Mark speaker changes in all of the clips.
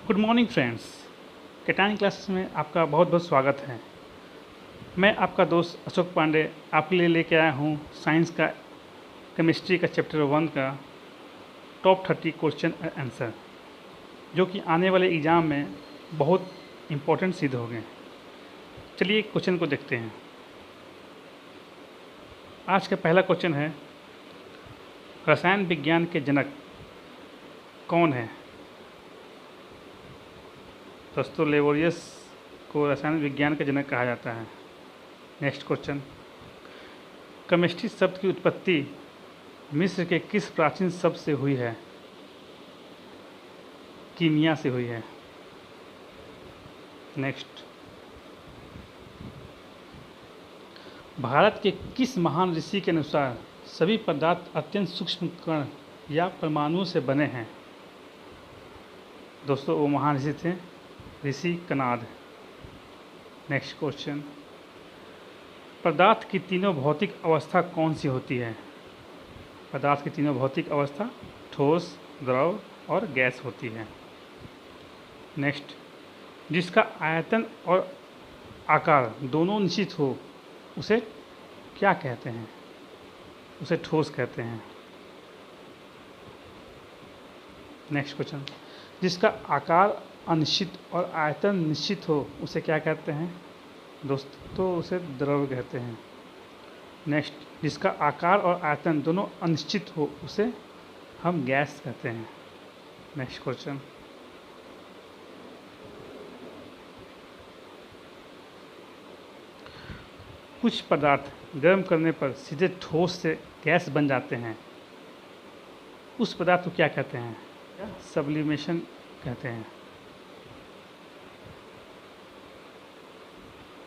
Speaker 1: Good morning friends. Ketani classes में आपका बहुत बहुत स्वागत है। मैं आपका दोस्त अशोक पांडे आपके लिए लेके आया हूँ साइंस का केमिस्ट्री का चैप्टर 1 का टॉप 30 क्वेश्चन और आंसर, जो कि आने वाले एग्ज़ाम में बहुत इम्पोर्टेंट सिद्ध हो गए। चलिए क्वेश्चन को देखते हैं। आज का पहला क्वेश्चन है, रसायन विज्ञान के जनक कौन है? दोस्तों, लेबोरियस को रसायन विज्ञान का जनक कहा जाता है। नेक्स्ट क्वेश्चन, केमिस्ट्री शब्द की उत्पत्ति मिस्र के किस प्राचीन शब्द से हुई है? कीमिया से हुई है। नेक्स्ट, भारत के किस महान ऋषि के अनुसार सभी पदार्थ अत्यंत सूक्ष्म कण या परमाणु से बने हैं? दोस्तों, वो महान ऋषि थे ऋषि कनाद। नेक्स्ट क्वेश्चन, पदार्थ की तीनों भौतिक अवस्था कौन सी होती है? पदार्थ की तीनों भौतिक अवस्था ठोस, द्रव और गैस होती है। नेक्स्ट, जिसका आयतन और आकार दोनों निश्चित हो उसे क्या कहते हैं? उसे ठोस कहते हैं। नेक्स्ट क्वेश्चन, जिसका आकार अनिश्चित और आयतन निश्चित हो उसे क्या कहते हैं? दोस्तों, उसे द्रव कहते हैं। नेक्स्ट, जिसका आकार और आयतन दोनों अनिश्चित हो उसे हम गैस कहते हैं। नेक्स्ट क्वेश्चन, कुछ पदार्थ गर्म करने पर सीधे ठोस से गैस बन जाते हैं, उस पदार्थ को क्या कहते हैं? सब्लिमेशन कहते हैं।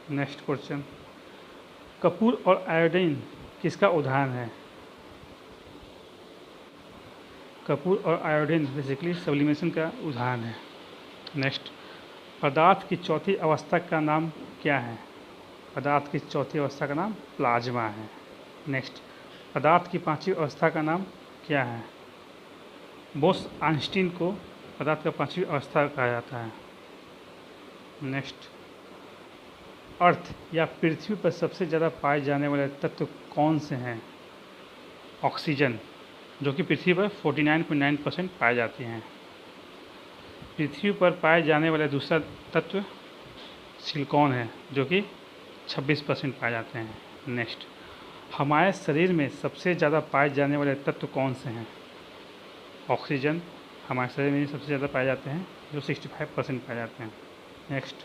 Speaker 1: नेक्स्ट क्वेश्चन, कपूर और आयोडीन किसका उदाहरण है? कपूर और आयोडीन बेसिकली सब्लिमेशन का उदाहरण है। नेक्स्ट, पदार्थ की चौथी अवस्था का नाम क्या है? पदार्थ की चौथी अवस्था का नाम प्लाज्मा है। नेक्स्ट, पदार्थ की पांचवी अवस्था का नाम क्या है? बोस-आइंस्टीन को पदार्थ का पांचवी अवस्था कहा जाता है। नेक्स्ट, अर्थ या पृथ्वी पर सबसे ज़्यादा पाए जाने वाले तत्व कौन से हैं? ऑक्सीजन, जो कि पृथ्वी पर 49.9% पाए जाते हैं। पृथ्वी पर पाए जाने वाले दूसरा तत्व सिलिकॉन है, जो कि 26% पाए जाते हैं। नेक्स्ट, हमारे शरीर में सबसे ज़्यादा पाए जाने वाले तत्व कौन से हैं? ऑक्सीजन हमारे शरीर में सबसे ज़्यादा पाए जाते हैं, जो 65% पाए जाते हैं। नेक्स्ट,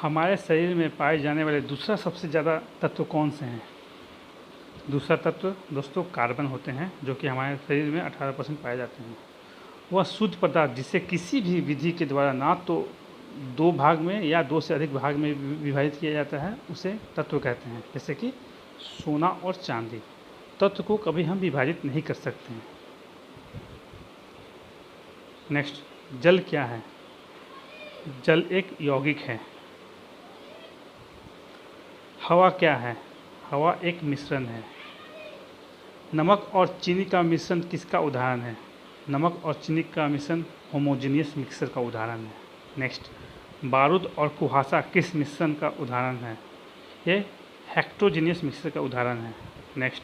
Speaker 1: हमारे शरीर में पाए जाने वाले दूसरा सबसे ज़्यादा तत्व कौन से हैं? दूसरा तत्व दोस्तों कार्बन होते हैं, जो कि हमारे शरीर में 18% पाए जाते हैं। वह शुद्ध पदार्थ जिसे किसी भी विधि के द्वारा ना तो दो भाग में या दो से अधिक भाग में विभाजित किया जाता है उसे तत्व कहते हैं। जैसे कि सोना और चांदी, तत्व को कभी हम विभाजित नहीं कर सकते हैं। नेक्स्ट, जल क्या है? जल एक यौगिक है। हवा क्या है? हवा एक मिश्रण है। नमक और चीनी का मिश्रण किसका उदाहरण है? नमक और चीनी का मिश्रण होमोजेनियस मिक्सर का उदाहरण है। नेक्स्ट, बारूद और कुहासा किस मिश्रण का उदाहरण है? ये हेक्टोजेनियस मिक्सर का उदाहरण है। नेक्स्ट,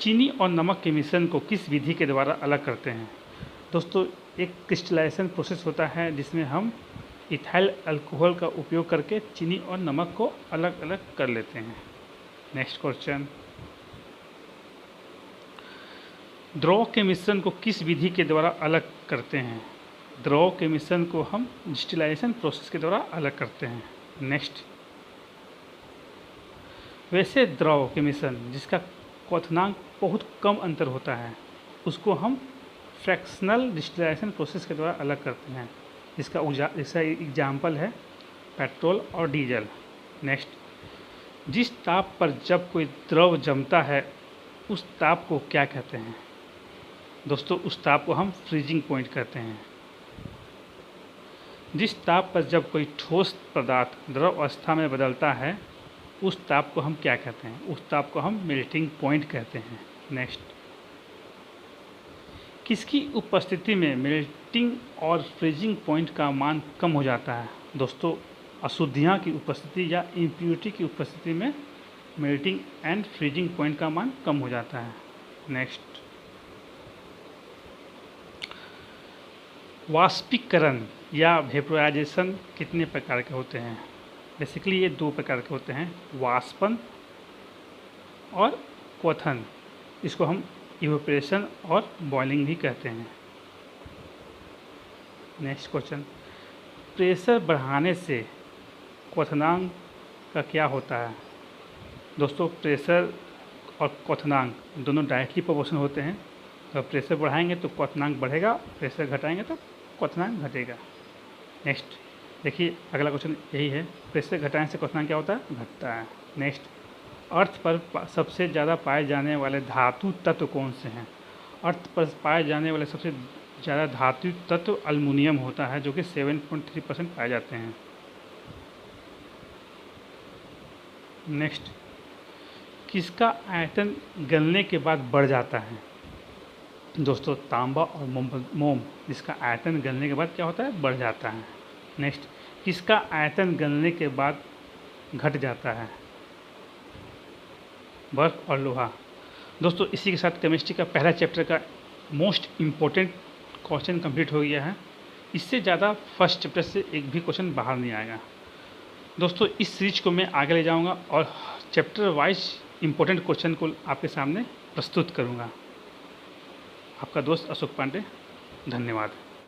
Speaker 1: चीनी और नमक के मिश्रण को किस विधि के द्वारा अलग करते हैं? दोस्तों, एक क्रिस्टलाइजेशन प्रोसेस होता है जिसमें हम इथाइल अल्कोहल का उपयोग करके चीनी और नमक को अलग अलग कर लेते हैं। नेक्स्ट क्वेश्चन, द्रव के मिश्रण को किस विधि के द्वारा अलग करते हैं? द्रव के मिश्रण को हम डिस्टिलाइजेशन प्रोसेस के द्वारा अलग करते हैं। नेक्स्ट, वैसे द्रव के मिश्रण जिसका क्वथनांक बहुत कम अंतर होता है उसको हम फ्रैक्शनल डिस्टिलाइजेशन प्रोसेस के द्वारा अलग करते हैं। इसका एग्जाम्पल है पेट्रोल और डीजल। नेक्स्ट, जिस ताप पर जब कोई द्रव जमता है उस ताप को क्या कहते हैं? दोस्तों, उस ताप को हम फ्रीजिंग पॉइंट कहते हैं। जिस ताप पर जब कोई ठोस पदार्थ द्रव अवस्था में बदलता है उस ताप को हम क्या कहते हैं? उस ताप को हम मेल्टिंग पॉइंट कहते हैं। नेक्स्ट, किसकी उपस्थिति में मेल्टिंग और फ्रीजिंग पॉइंट का मान कम हो जाता है? दोस्तों, अशुद्धियाँ की उपस्थिति या इम्प्योरिटी की उपस्थिति में मेल्टिंग एंड फ्रीजिंग पॉइंट का मान कम हो जाता है। नेक्स्ट, वाष्पीकरण या वेपोराइजेशन कितने प्रकार के होते हैं? बेसिकली ये 2 प्रकार के होते हैं, वाष्पन और क्वथन। इसको हम इवेपोरेशन और बॉइलिंग भी कहते हैं। नेक्स्ट क्वेश्चन, प्रेशर बढ़ाने से क्वथनांक का क्या होता है? दोस्तों, प्रेशर और क्वथनांक दोनों डायरेक्टली प्रोपोर्शनल होते हैं। तो प्रेशर बढ़ाएंगे तो क्वथनांक बढ़ेगा, प्रेशर घटाएंगे तो क्वथनांक घटेगा। नेक्स्ट देखिए, अगला क्वेश्चन यही है, प्रेशर घटाने से क्वथनांक क्या होता है? घटता है। नेक्स्ट, अर्थ पर सबसे ज़्यादा पाए जाने वाले धातु तत्व कौन से हैं? अर्थ पर पाए जाने वाले सबसे ज़्यादा धातु तत्व अल्युमिनियम होता है, जो कि 7.3% पाए जाते हैं। नेक्स्ट, किसका आयतन गलने के बाद बढ़ जाता है? दोस्तों, तांबा और मोम, जिसका आयतन गलने के बाद क्या होता है? बढ़ जाता है। नेक्स्ट, किसका आयतन गलने के बाद घट जाता है? बर्फ और लोहा। दोस्तों, इसी के साथ केमिस्ट्री का पहला चैप्टर का मोस्ट इम्पोर्टेंट क्वेश्चन कंप्लीट हो गया है। इससे ज़्यादा फर्स्ट चैप्टर से एक भी क्वेश्चन बाहर नहीं आएगा। दोस्तों, इस सीरीज को मैं आगे ले जाऊंगा और चैप्टर वाइज इम्पोर्टेंट क्वेश्चन को आपके सामने प्रस्तुत करूंगा। आपका दोस्त अशोक पांडे, धन्यवाद।